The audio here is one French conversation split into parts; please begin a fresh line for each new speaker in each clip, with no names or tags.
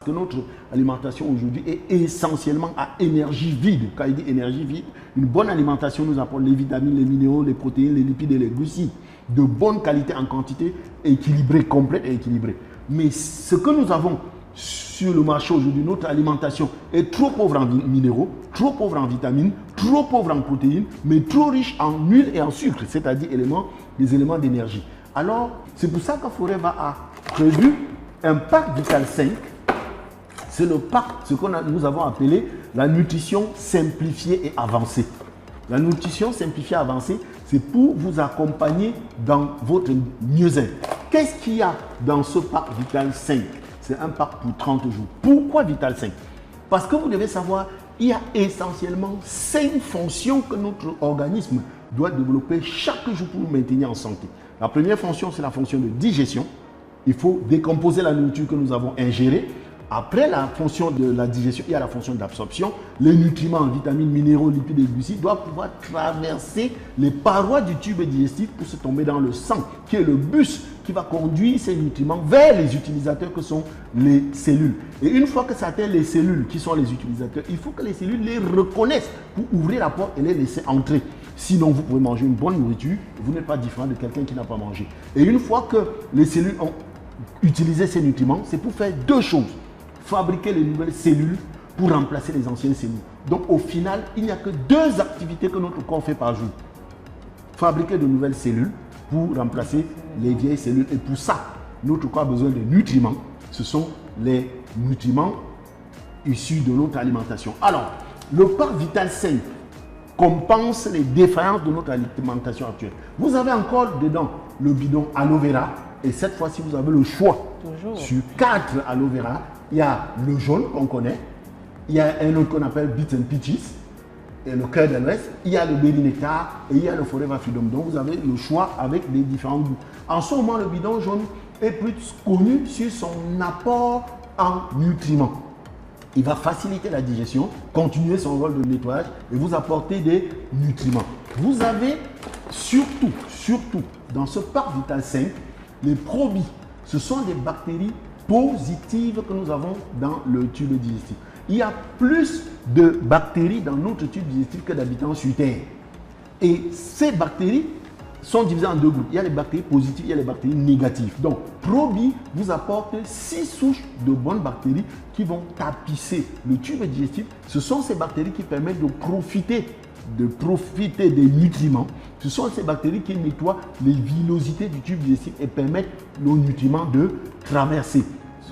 que notre alimentation aujourd'hui est essentiellement à énergie vide. Quand il dit énergie vide, une bonne alimentation nous apporte les vitamines, les minéraux, les protéines, les lipides et les glucides de bonne qualité en quantité équilibrée, complète et équilibrée. Mais ce que nous avons sur le marché aujourd'hui, notre alimentation est trop pauvre en minéraux, trop pauvre en vitamines, trop pauvre en protéines, mais trop riche en huile et en sucre, c'est-à-dire des éléments d'énergie. Alors, c'est pour ça que Forever a prévu un pack Vital 5. C'est le pack, ce que nous avons appelé la nutrition simplifiée et avancée. La nutrition simplifiée et avancée, c'est pour vous accompagner dans votre mieux-être. Qu'est-ce qu'il y a dans ce pack Vital 5? C'est un pack pour 30 jours. Pourquoi Vital 5? Parce que vous devez savoir, il y a essentiellement 5 fonctions que notre organisme doit développer chaque jour pour nous maintenir en santé. La première fonction, c'est la fonction de digestion. Il faut décomposer la nourriture que nous avons ingérée. Après la fonction de la digestion, il y a la fonction d'absorption. Les nutriments, vitamines, minéraux, lipides et glucides doivent pouvoir traverser les parois du tube digestif pour se tomber dans le sang, qui est le bus qui va conduire ces nutriments vers les utilisateurs que sont les cellules. Et une fois que ça atteint les cellules qui sont les utilisateurs, il faut que les cellules les reconnaissent pour ouvrir la porte et les laisser entrer. Sinon, vous pouvez manger une bonne nourriture, vous n'êtes pas différent de quelqu'un qui n'a pas mangé. Et une fois que les cellules ont utilisé ces nutriments, c'est pour faire 2 choses. Fabriquer les nouvelles cellules pour remplacer les anciennes cellules. Donc au final, il n'y a que 2 activités que notre corps fait par jour. Fabriquer de nouvelles cellules pour remplacer les vieilles cellules. Et pour ça, notre corps a besoin de nutriments. Ce sont les nutriments issus de notre alimentation. Alors, le pack Vital 5 compense les défaillances de notre alimentation actuelle. Vous avez encore dedans le bidon aloe vera. Et cette fois-ci, vous avez le choix. Toujours. Sur 4 aloe vera, il y a le jaune qu'on connaît, il y a un autre qu'on appelle Beets and Peaches, et le cœur de l'Ouest, il y a le Berry Nectar et il y a le Forever Freedom. Donc vous avez le choix avec des différents goûts. En ce moment, le bidon jaune est plus connu sur son apport en nutriments. Il va faciliter la digestion, continuer son rôle de nettoyage et vous apporter des nutriments. Vous avez surtout, dans ce pack Vital 5, les probis. Ce sont des bactéries positives que nous avons dans le tube digestif. Il y a plus de bactéries dans notre tube digestif que d'habitants sur Terre. Et ces bactéries sont divisées en 2 groupes. Il y a les bactéries positives, il y a les bactéries négatives. Donc, Probi vous apporte 6 souches de bonnes bactéries qui vont tapisser le tube digestif. Ce sont ces bactéries qui permettent de profiter des nutriments. Ce sont ces bactéries qui nettoient les villosités du tube digestif et permettent aux nutriments de traverser.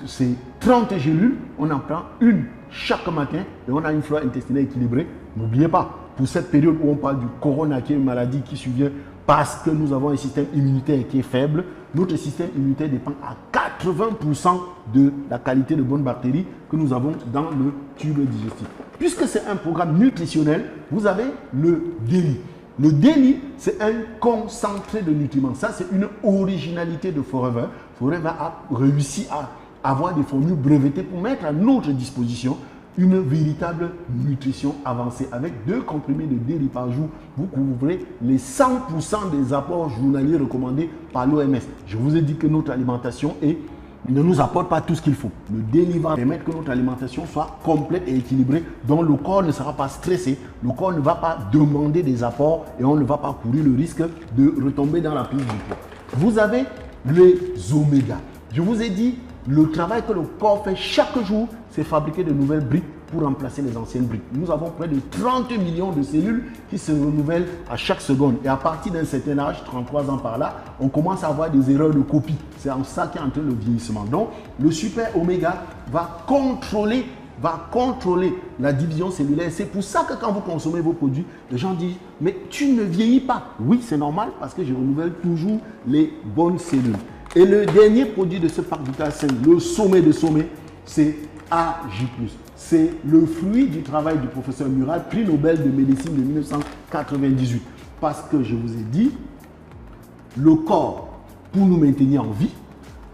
Ces 30 gélules, on en prend une chaque matin et on a une flore intestinale équilibrée. N'oubliez pas, pour cette période où on parle du corona, qui est une maladie qui survient parce que nous avons un système immunitaire qui est faible, notre système immunitaire dépend à 80% de la qualité de bonnes bactéries que nous avons dans le tube digestif. Puisque c'est un programme nutritionnel, vous avez le DAILY. Le DAILY, c'est un concentré de nutriments. Ça, c'est une originalité de Forever. Forever a réussi à avoir des formules brevetées pour mettre à notre disposition une véritable nutrition avancée. Avec 2 comprimés de DAILY par jour, vous couvrez les 100% des apports journaliers recommandés par l'OMS. Je vous ai dit que notre alimentation ne nous apporte pas tout ce qu'il faut. Le DAILY va permettre que notre alimentation soit complète et équilibrée, donc le corps ne sera pas stressé, le corps ne va pas demander des apports et on ne va pas courir le risque de retomber dans la prise du poids. Vous avez les omégas. Je vous ai dit, le travail que le corps fait chaque jour, c'est fabriquer de nouvelles briques pour remplacer les anciennes briques. Nous avons près de 30 millions de cellules qui se renouvellent à chaque seconde. Et à partir d'un certain âge, 33 ans par là, on commence à avoir des erreurs de copie. C'est en ça qu'est entré le vieillissement. Donc, le super oméga va contrôler la division cellulaire. C'est pour ça que quand vous consommez vos produits, les gens disent « Mais tu ne vieillis pas ». Oui, c'est normal parce que je renouvelle toujours les bonnes cellules. Et le dernier produit de ce pack Vital 5, le sommet de sommet, c'est AJ+. C'est le fruit du travail du professeur Mural, prix Nobel de médecine de 1998. Parce que je vous ai dit, le corps, pour nous maintenir en vie,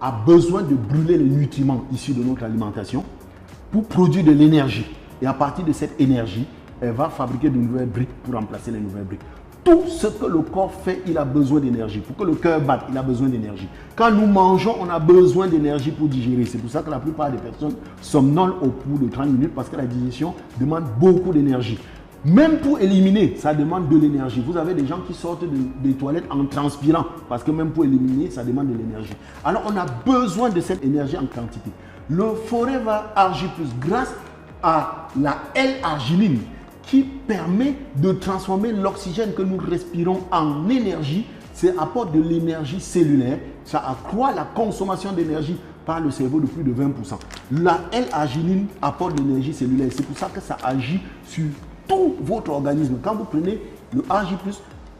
a besoin de brûler les nutriments issus de notre alimentation pour produire de l'énergie. Et à partir de cette énergie, elle va fabriquer de nouvelles briques pour remplacer les nouvelles briques. Tout ce que le corps fait, il a besoin d'énergie. Pour que le cœur batte, il a besoin d'énergie. Quand nous mangeons, on a besoin d'énergie pour digérer. C'est pour ça que la plupart des personnes somnolent au bout de 30 minutes parce que la digestion demande beaucoup d'énergie. Même pour éliminer, ça demande de l'énergie. Vous avez des gens qui sortent des toilettes en transpirant parce que même pour éliminer, ça demande de l'énergie. Alors, on a besoin de cette énergie en quantité. Le Forever Argi Plus, grâce à la L-arginine, qui permet de transformer l'oxygène que nous respirons en énergie, ça apporte de l'énergie cellulaire, ça accroît la consommation d'énergie par le cerveau de plus de 20%. La L-arginine apporte de l'énergie cellulaire, c'est pour ça que ça agit sur tout votre organisme. Quand vous prenez le Argi+,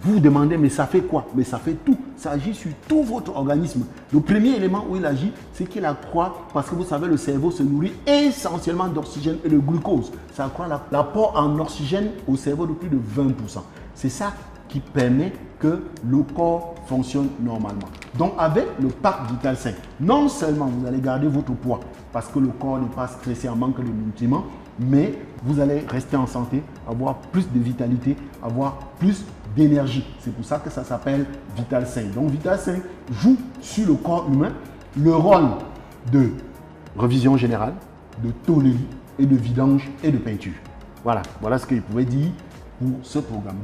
vous vous demandez, mais ça fait quoi? Mais ça fait tout. Ça agit sur tout votre organisme. Le premier élément où il agit, c'est qu'il accroît, parce que vous savez, le cerveau se nourrit essentiellement d'oxygène et de glucose. Ça accroît l'apport en oxygène au cerveau de plus de 20%. C'est ça qui permet que le corps fonctionne normalement. Donc, avec le pack Vital 5, non seulement vous allez garder votre poids, parce que le corps n'est pas stressé en manque de nutriments, mais vous allez rester en santé, avoir plus de vitalité, avoir plus d'énergie. C'est pour ça que ça s'appelle Vital 5. Donc Vital 5 joue sur le corps humain le rôle de revision générale, de tôlerie et de vidange et de peinture. Voilà ce que je pouvais dire pour ce programme.